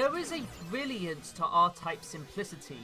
There is a brilliance to R-Type simplicity.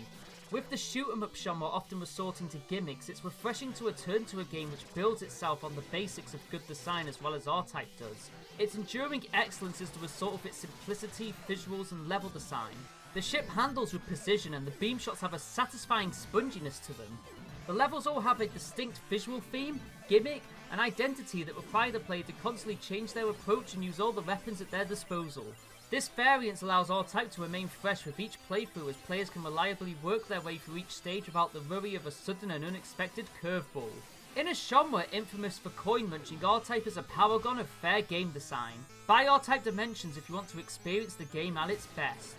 With the shoot-'em-up genre often resorting to gimmicks, it's refreshing to return to a game which builds itself on the basics of good design as well as R-Type does. Its enduring excellence is the result of its simplicity, visuals and level design. The ship handles with precision and the beam shots have a satisfying sponginess to them. The levels all have a distinct visual theme, gimmick, and identity that require the player to constantly change their approach and use all the weapons at their disposal. This variance allows R-Type to remain fresh with each playthrough as players can reliably work their way through each stage without the worry of a sudden and unexpected curveball. In a genre infamous for coin munching, R-Type is a paragon of fair game design. Buy R-Type Dimensions if you want to experience the game at its best.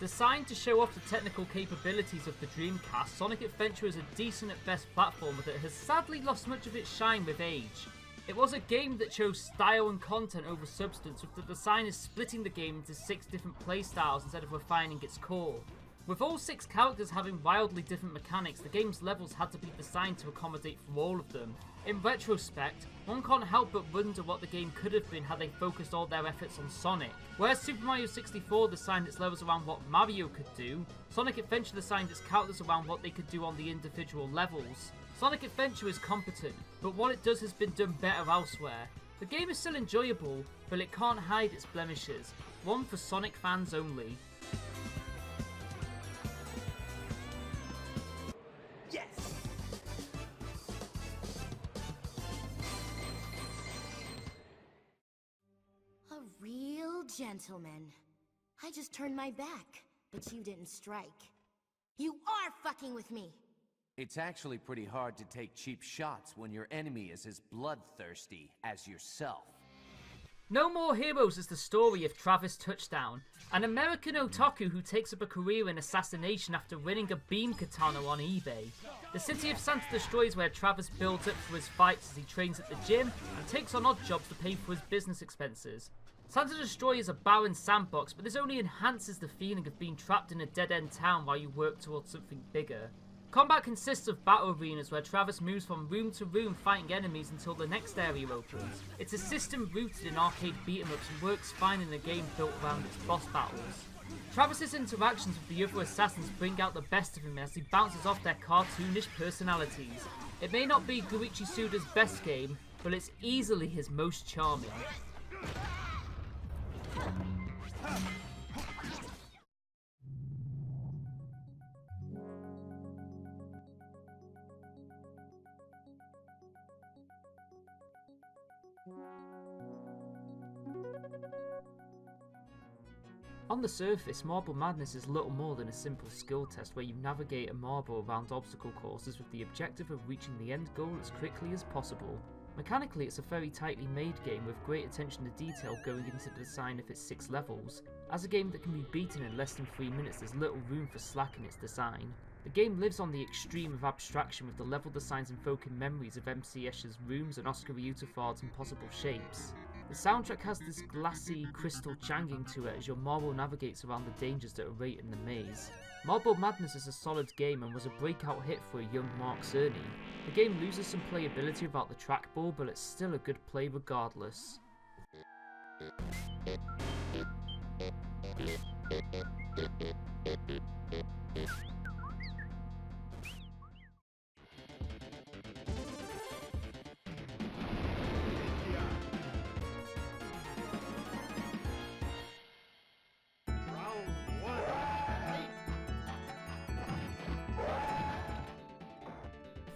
Designed to show off the technical capabilities of the Dreamcast, Sonic Adventure is a decent at best platformer that has sadly lost much of its shine with age. It was a game that chose style and content over substance, with the designers splitting the game into 6 different playstyles instead of refining its core. With all 6 characters having wildly different mechanics, the game's levels had to be designed to accommodate for all of them. In retrospect, one can't help but wonder what the game could have been had they focused all their efforts on Sonic. Whereas Super Mario 64 designed its levels around what Mario could do, Sonic Adventure designed its characters around what they could do on the individual levels. Sonic Adventure is competent, but what it does has been done better elsewhere. The game is still enjoyable, but it can't hide its blemishes. One for Sonic fans only. Gentlemen, I just turned my back, but you didn't strike. You are fucking with me! It's actually pretty hard to take cheap shots when your enemy is as bloodthirsty as yourself. No More Heroes is the story of Travis Touchdown, an American otaku who takes up a career in assassination after winning a beam katana on eBay. The city of Santa Destroy is where Travis builds up for his fights as he trains at the gym and takes on odd jobs to pay for his business expenses. Santa Destroy is a barren sandbox, but this only enhances the feeling of being trapped in a dead-end town while you work towards something bigger. Combat consists of battle arenas where Travis moves from room to room fighting enemies until the next area opens. It's a system rooted in arcade beat-em-ups and works fine in a game built around its boss battles. Travis's interactions with the other assassins bring out the best of him as he bounces off their cartoonish personalities. It may not be Goichi Suda's best game, but it's easily his most charming. On the surface, Marble Madness is little more than a simple skill test where you navigate a marble around obstacle courses with the objective of reaching the end goal as quickly as possible. Mechanically, it's a very tightly made game with great attention to detail going into the design of its 6 levels. As a game that can be beaten in less than 3 minutes, there's little room for slack in its design. The game lives on the extreme of abstraction, with the level designs invoking memories of MC Escher's rooms and Oscar Utafard's impossible shapes. The soundtrack has this glassy, crystal changing to it as your marble navigates around the dangers that await in the maze. Marble Madness is a solid game and was a breakout hit for a young Mark Cerny. The game loses some playability without the trackball, but it's still a good play regardless.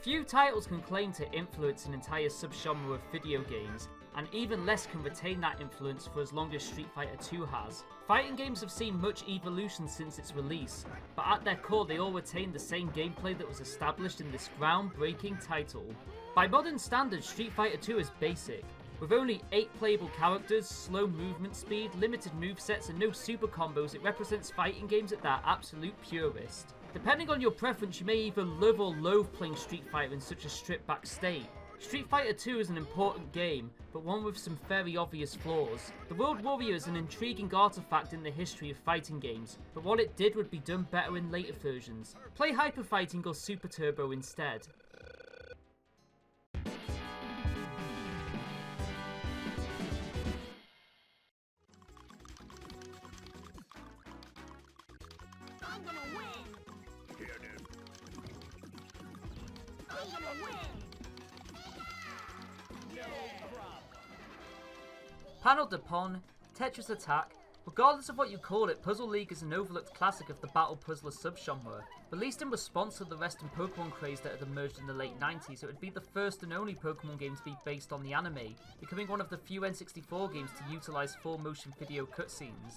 Few titles can claim to influence an entire subgenre of video games, and even less can retain that influence for as long as Street Fighter 2 has. Fighting games have seen much evolution since its release, but at their core they all retain the same gameplay that was established in this groundbreaking title. By modern standards, Street Fighter 2 is basic. With only 8 playable characters, slow movement speed, limited movesets and no super combos, it represents fighting games at their absolute purest. Depending on your preference, you may either love or loathe playing Street Fighter in such a stripped back state. Street Fighter 2 is an important game, but one with some very obvious flaws. The World Warrior is an intriguing artifact in the history of fighting games, but what it did would be done better in later versions. Play Hyper Fighting or Super Turbo instead. I'm gonna win! Here, dude. I'm gonna win! Panel de Pon, Tetris Attack, regardless of what you call it, Puzzle League is an overlooked classic of the battle puzzler subgenre. Released in response to the rest in Pokemon craze that had emerged in the late 90s, it would be the first and only Pokemon game to be based on the anime, becoming one of the few N64 games to utilise full motion video cutscenes.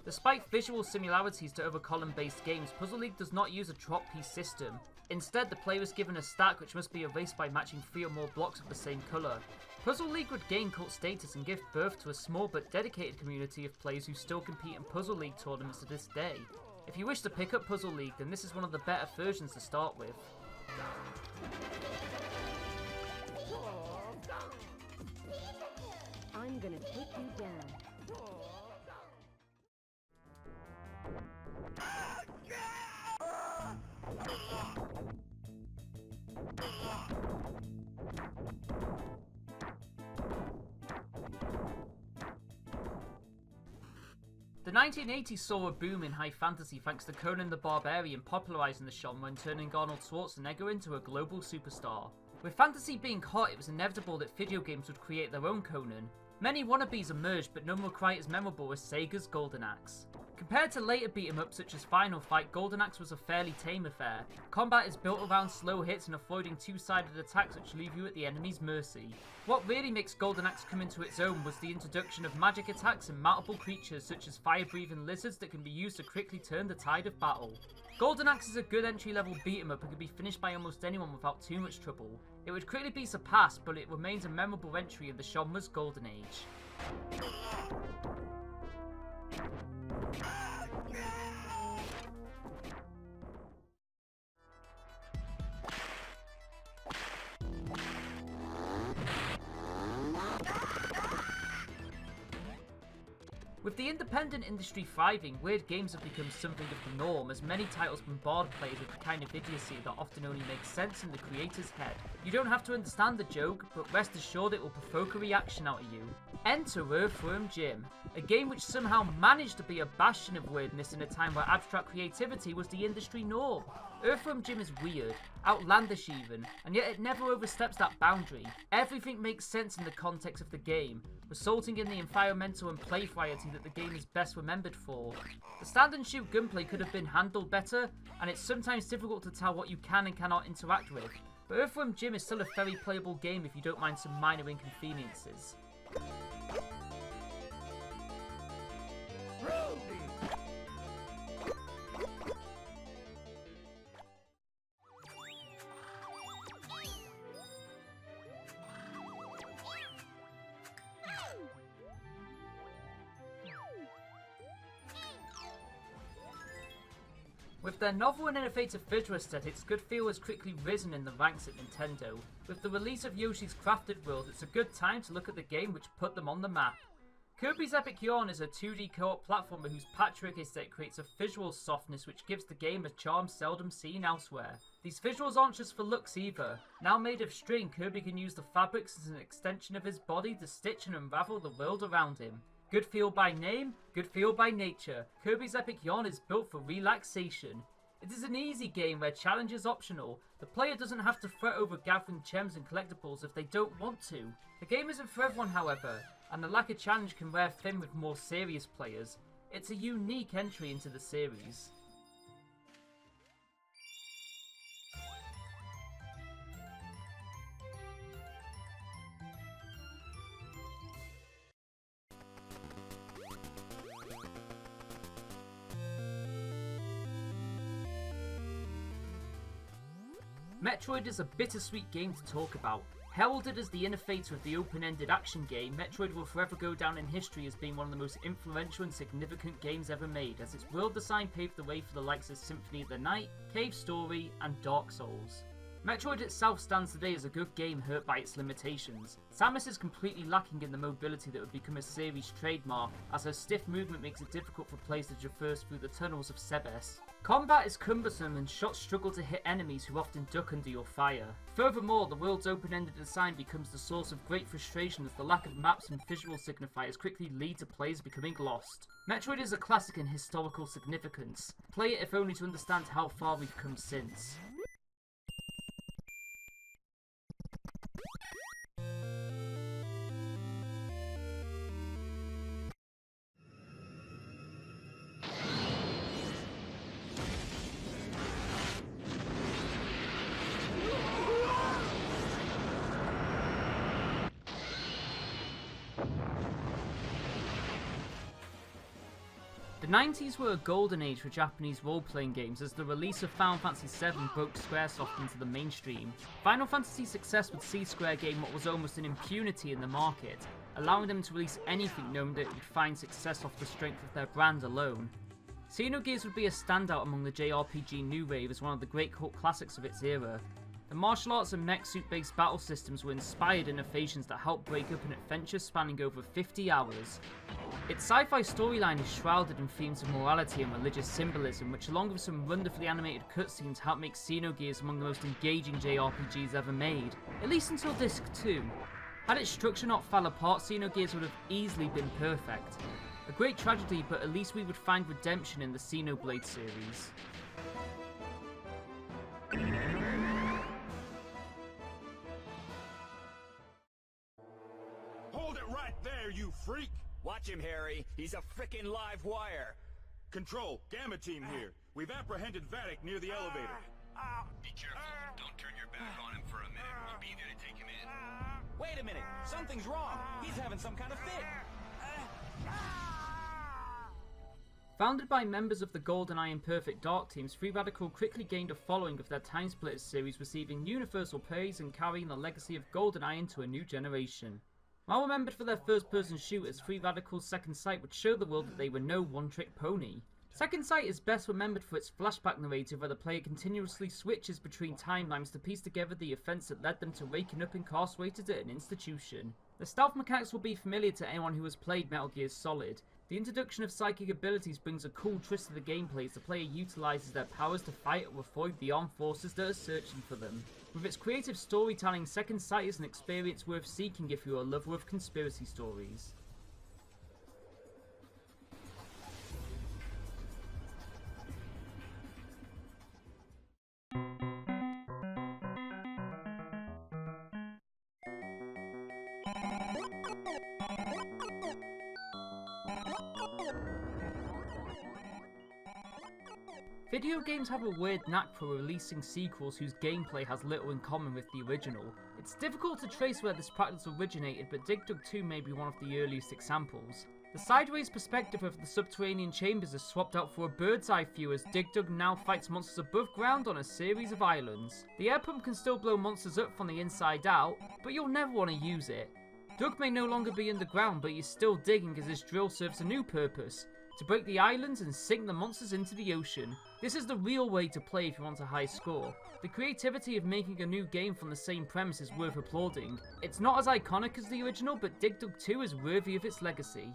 Despite visual similarities to other column-based games, Puzzle League does not use a drop-piece system. Instead, the player is given a stack which must be erased by matching 3 or more blocks of the same colour. Puzzle League would gain cult status and give birth to a small but dedicated community of players who still compete in Puzzle League tournaments to this day. If you wish to pick up Puzzle League, then this is one of the better versions to start with. I'm gonna take you down. The 1980s saw a boom in high fantasy thanks to Conan the Barbarian popularising the genre and turning Arnold Schwarzenegger into a global superstar. With fantasy being hot, it was inevitable that video games would create their own Conan. Many wannabes emerged, but none were quite as memorable as Sega's Golden Axe. Compared to later beat-em-ups such as Final Fight, Golden Axe was a fairly tame affair. Combat is built around slow hits and avoiding two-sided attacks which leave you at the enemy's mercy. What really makes Golden Axe come into its own was the introduction of magic attacks and multiple creatures such as fire-breathing lizards that can be used to quickly turn the tide of battle. Golden Axe is a good entry-level beat-em-up and can be finished by almost anyone without too much trouble. It would quickly be surpassed, but it remains a memorable entry in the genre's golden age. With the independent industry thriving, weird games have become something of the norm, as many titles bombard players with the kind of idiocy that often only makes sense in the creator's head. You don't have to understand the joke, but rest assured it will provoke a reaction out of you. Enter Earthworm Jim, a game which somehow managed to be a bastion of weirdness in a time where abstract creativity was the industry norm. Earthworm Jim is weird, outlandish even, and yet it never oversteps that boundary. Everything makes sense in the context of the game, resulting in the environmental and play variety that the game is best remembered for. The stand and shoot gunplay could have been handled better, and it's sometimes difficult to tell what you can and cannot interact with, but Earthworm Jim is still a very playable game if you don't mind some minor inconveniences. With their novel and innovative visual aesthetics, Good Feel has quickly risen in the ranks at Nintendo. With the release of Yoshi's Crafted World, it's a good time to look at the game which put them on the map. Kirby's Epic Yarn is a 2D co-op platformer whose patchwork aesthetic creates a visual softness which gives the game a charm seldom seen elsewhere. These visuals aren't just for looks either. Now made of string, Kirby can use the fabrics as an extension of his body to stitch and unravel the world around him. Good feel by name, good feel by nature. Kirby's Epic Yarn is built for relaxation. It is an easy game where challenge is optional. The player doesn't have to fret over gathering gems and collectibles if they don't want to. The game isn't for everyone, however, and the lack of challenge can wear thin with more serious players. It's a unique entry into the series. Metroid is a bittersweet game to talk about. Heralded as the innovator of the open-ended action game, Metroid will forever go down in history as being one of the most influential and significant games ever made, as its world design paved the way for the likes of Symphony of the Night, Cave Story, and Dark Souls. Metroid itself stands today as a good game hurt by its limitations. Samus is completely lacking in the mobility that would become a series trademark, as her stiff movement makes it difficult for players to traverse through the tunnels of Sebes. Combat is cumbersome and shots struggle to hit enemies who often duck under your fire. Furthermore, the world's open-ended design becomes the source of great frustration as the lack of maps and visual signifiers quickly lead to players becoming lost. Metroid is a classic in historical significance. Play it if only to understand how far we've come since. The 90s were a golden age for Japanese role-playing games as the release of Final Fantasy VII broke Squaresoft into the mainstream. Final Fantasy's success would see Square gain what was almost an impunity in the market, allowing them to release anything knowing that it would find success off the strength of their brand alone. Xenogears would be a standout among the JRPG new wave as one of the great cult classics of its era. The martial arts and mech suit-based battle systems were inspired innovations that helped break up an adventure spanning over 50 hours. Its sci-fi storyline is shrouded in themes of morality and religious symbolism, which along with some wonderfully animated cutscenes help make Xenogears among the most engaging JRPGs ever made, at least until Disc 2. Had its structure not fell apart, Xenogears would have easily been perfect. A great tragedy, but at least we would find redemption in the Xenoblade series. Hold it right there, you freak! Watch him, Harry. He's a frickin' live wire. Control, Gamma Team here. We've apprehended Vatic near the elevator. Be careful. Don't turn your back on him for a minute. We'll be there to take him in. Wait a minute. Something's wrong. He's having some kind of fit. Founded by members of the GoldenEye and Perfect Dark teams, Free Radical quickly gained a following of their Time Splitters series, receiving universal praise and carrying the legacy of GoldenEye into a new generation. Well remembered for their first-person shooters, Free Radical's Second Sight would show the world that they were no one-trick pony. Second Sight is best remembered for its flashback narrative where the player continuously switches between timelines to piece together the events that led them to waking up incarcerated at an institution. The stealth mechanics will be familiar to anyone who has played Metal Gear Solid. The introduction of psychic abilities brings a cool twist to the gameplay as the player utilises their powers to fight or avoid the armed forces that are searching for them. With its creative storytelling, Second Sight is an experience worth seeking if you are a lover of conspiracy stories. Video games have a weird knack for releasing sequels whose gameplay has little in common with the original. It's difficult to trace where this practice originated, but Dig Dug 2 may be one of the earliest examples. The sideways perspective of the subterranean chambers is swapped out for a bird's eye view as Dig Dug now fights monsters above ground on a series of islands. The air pump can still blow monsters up from the inside out, but you'll never want to use it. Dug may no longer be underground, but you're still digging as this drill serves a new purpose: to break the islands and sink the monsters into the ocean. This is the real way to play if you want a high score. The creativity of making a new game from the same premise is worth applauding. It's not as iconic as the original, but Dig Dug 2 is worthy of its legacy.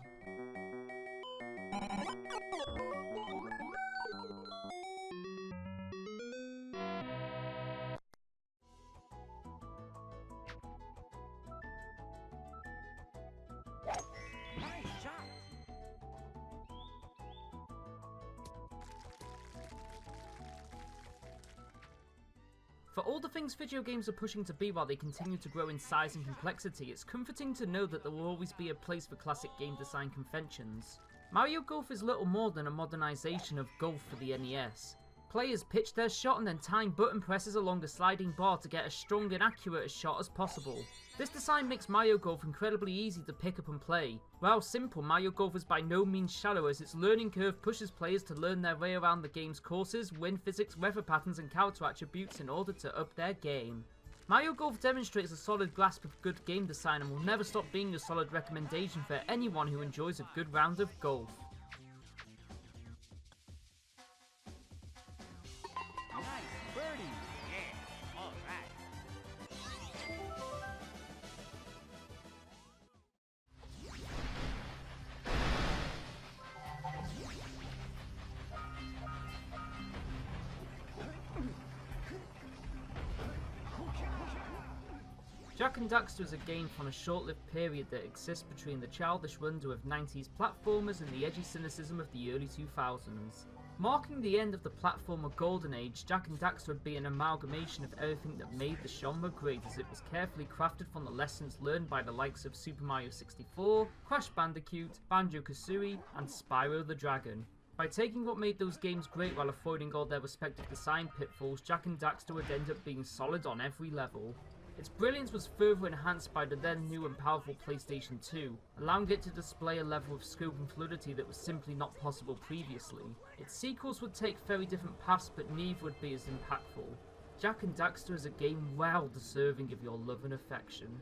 For all the things video games are pushing to be while they continue to grow in size and complexity, it's comforting to know that there will always be a place for classic game design conventions. Mario Golf is little more than a modernization of Golf for the NES. Players pitch their shot and then time button presses along a sliding bar to get as strong and accurate a shot as possible. This design makes Mario Golf incredibly easy to pick up and play. While simple, Mario Golf is by no means shallow as its learning curve pushes players to learn their way around the game's courses, wind physics, weather patterns and character attributes in order to up their game. Mario Golf demonstrates a solid grasp of good game design and will never stop being a solid recommendation for anyone who enjoys a good round of golf. Nice birdie. Yeah, all right. Jak and Daxter is a game from a short-lived period that exists between the childish wonder of 90s platformers and the edgy cynicism of the early 2000s. Marking the end of the platformer golden age, Jak and Daxter would be an amalgamation of everything that made the genre great, as it was carefully crafted from the lessons learned by the likes of Super Mario 64, Crash Bandicoot, Banjo-Kazooie, and Spyro the Dragon. By taking what made those games great while avoiding all their respective design pitfalls, Jak and Daxter would end up being solid on every level. Its brilliance was further enhanced by the then new and powerful PlayStation 2, allowing it to display a level of scope and fluidity that was simply not possible previously. Its sequels would take very different paths, but neither would be as impactful. Jak and Daxter is a game well deserving of your love and affection.